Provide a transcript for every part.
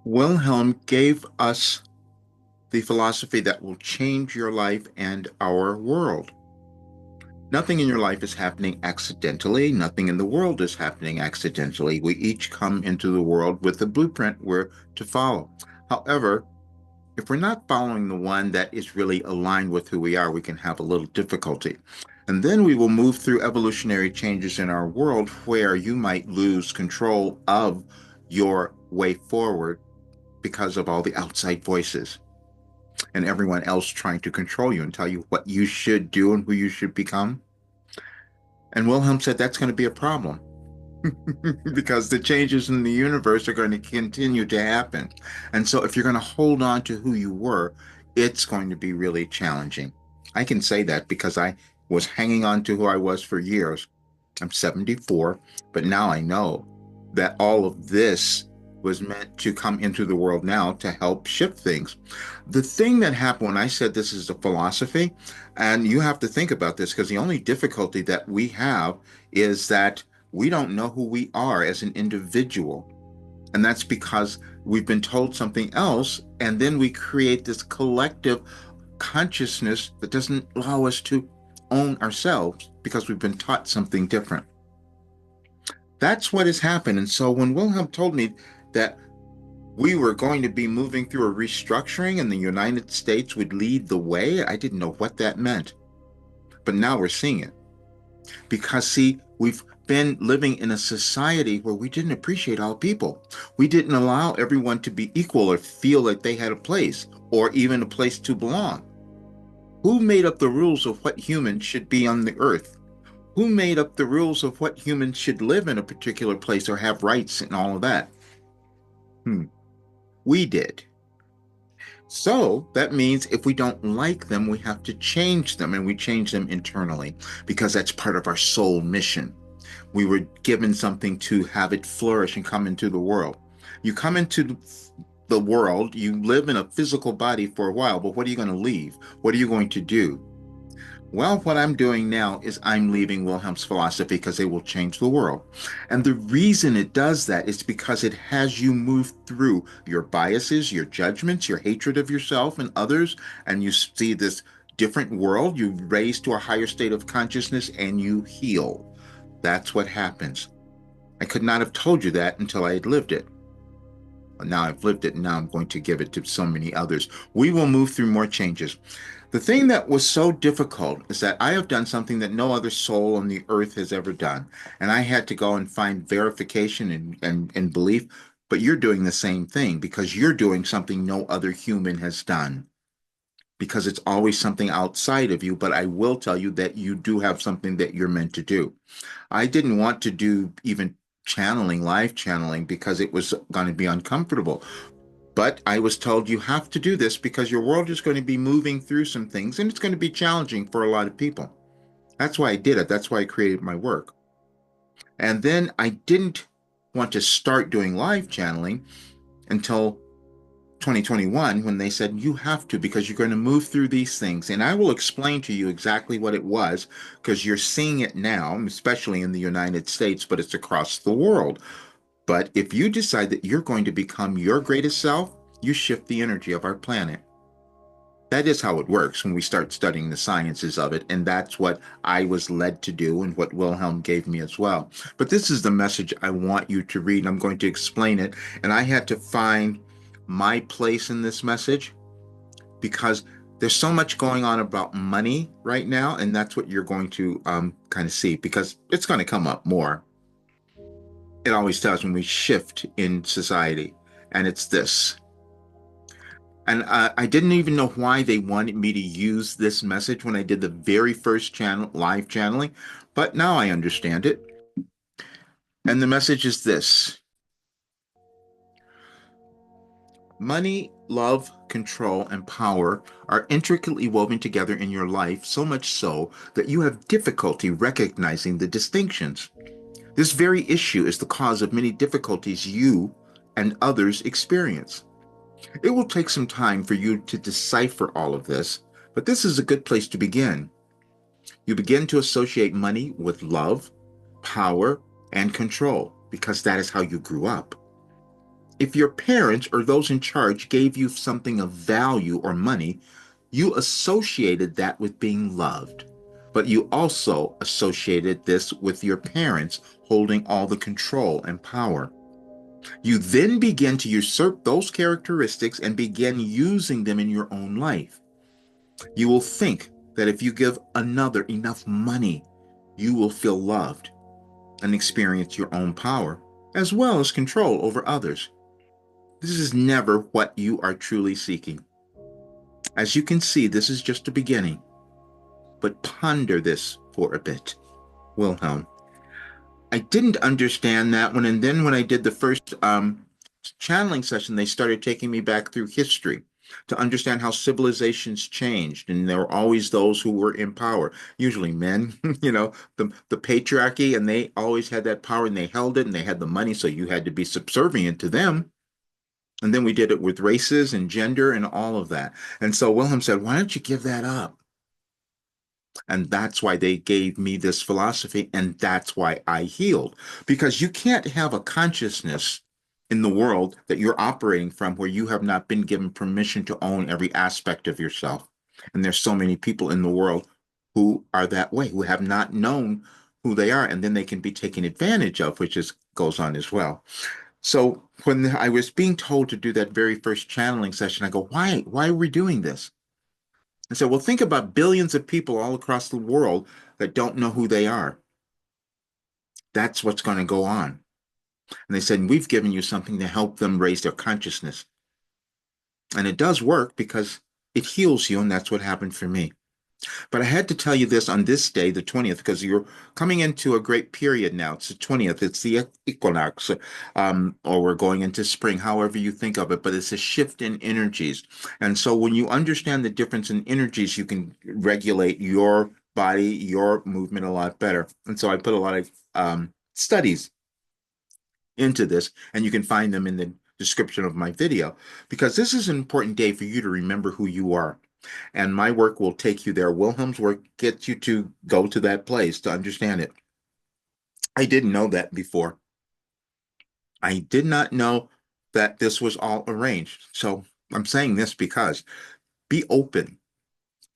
Wilhelm gave us the philosophy that will change your life and our world. Nothing in your life is happening accidentally. Nothing in the world is happening accidentally. We each come into the world with a blueprint we're to follow. However, if we're not following the one that is really aligned with who we are, we can have a little difficulty. And then we will move through evolutionary changes in our world where you might lose control of your way forward because of all the outside voices and everyone else trying to control you and tell you what you should do and who you should become. And Wilhelm said that's going to be a problem because the changes in the universe are going to continue to happen. And so if you're going to hold on to who you were, it's going to be really challenging. I can say that because I was hanging on to who I was for years. I'm 74, but now I know that all of this was meant to come into the world now to help shift things. The thing that happened when I said this is a philosophy, and you have to think about this because the only difficulty that we have is that we don't know who we are as an individual. And that's because we've been told something else, and then we create this collective consciousness that doesn't allow us to own ourselves because we've been taught something different. That's what has happened. And so when Wilhelm told me that we were going to be moving through a restructuring and the United States would lead the way, I didn't know what that meant. But now we're seeing it. Because, see, we've been living in a society where we didn't appreciate all people. We didn't allow everyone to be equal or feel like they had a place or even a place to belong. Who made up the rules of what humans should be on the earth? Who made up the rules of what humans should live in a particular place or have rights and all of that? Hmm. We did. So that means if we don't like them, we have to change them, and we change them internally because that's part of our soul mission. We were given something to have it flourish and come into the world. You come into the world, you live in a physical body for a while, but what are you going to leave? What are you going to do? Well, what I'm doing now is I'm leaving Wilhelm's philosophy because it will change the world. And the reason it does that is because it has you move through your biases, your judgments, your hatred of yourself and others, and you see this different world. You raise to a higher state of consciousness and you heal. That's what happens. I could not have told you that until I had lived it. Now I've lived it, and now I'm going to give it to so many others. We will move through more changes. The thing that was so difficult is that I have done something that no other soul on the earth has ever done. And I had to go and find verification and belief. But you're doing the same thing because you're doing something no other human has done. Because it's always something outside of you. But I will tell you that you do have something that you're meant to do. I didn't want to do even channeling, live channeling, because it was going to be uncomfortable. But I was told you have to do this because your world is going to be moving through some things and it's going to be challenging for a lot of people. That's why I did it. That's why I created my work. And then I didn't want to start doing live channeling until 2021 when they said you have to because you're going to move through these things. And I will explain to you exactly what it was because you're seeing it now, especially in the United States, but it's across the world. But if you decide that you're going to become your greatest self, you shift the energy of our planet. That is how it works when we start studying the sciences of it. And that's what I was led to do and what Wilhelm gave me as well. But this is the message I want you to read. I'm going to explain it. And I had to find my place in this message because there's so much going on about money right now. And that's what you're going to kind of see because it's going to come up more. It always does when we shift in society. And it's this. And I didn't even know why they wanted me to use this message when I did the very first channel, live channeling, but now I understand it. And the message is this: money, love, control, and power are intricately woven together in your life, so much so that you have difficulty recognizing the distinctions. This very issue is the cause of many difficulties you and others experience. It will take some time for you to decipher all of this, but this is a good place to begin. You begin to associate money with love, power, and control because that is how you grew up. If your parents or those in charge gave you something of value or money, you associated that with being loved. But you also associated this with your parents holding all the control and power. You then begin to usurp those characteristics and begin using them in your own life. You will think that if you give another enough money, you will feel loved and experience your own power, as well as control over others. This is never what you are truly seeking. As you can see, this is just a beginning, but ponder this for a bit. Wilhelm. I didn't understand that one, and then when I did the first channeling session, they started taking me back through history to understand how civilizations changed, and there were always those who were in power, usually men, the patriarchy, and they always had that power, and they held it, and they had the money, so you had to be subservient to them. And then we did it with races and gender and all of that. And so Wilhelm said, why don't you give that up? And that's why they gave me this philosophy. And that's why I healed. Because you can't have a consciousness in the world that you're operating from where you have not been given permission to own every aspect of yourself. And there's so many people in the world who are that way, who have not known who they are. And then they can be taken advantage of, which is goes on as well. So when I was being told to do that very first channeling session, I go, why? Why are we doing this? I said, well, think about billions of people all across the world that don't know who they are. That's what's going to go on. And they said, we've given you something to help them raise their consciousness. And it does work because it heals you, and that's what happened for me. But I had to tell you this on this day, the 20th, because you're coming into a great period now. It's the 20th, it's the equinox, or we're going into spring, however you think of it, but it's a shift in energies. And so when you understand the difference in energies, you can regulate your body, your movement a lot better. And so I put a lot of studies into this, and you can find them in the description of my video, because this is an important day for you to remember who you are. And my work will take you there. Wilhelm's work gets you to go to that place to understand it. I didn't know that before. I did not know that this was all arranged. So I'm saying this because be open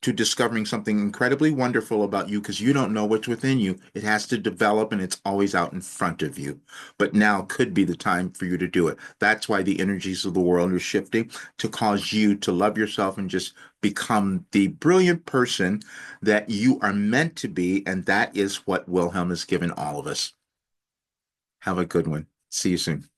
to discovering something incredibly wonderful about you because you don't know what's within you. It has to develop and it's always out in front of you. But now could be the time for you to do it. That's why the energies of the world are shifting to cause you to love yourself and just become the brilliant person that you are meant to be. And that is what Wilhelm has given all of us. Have a good one. See you soon.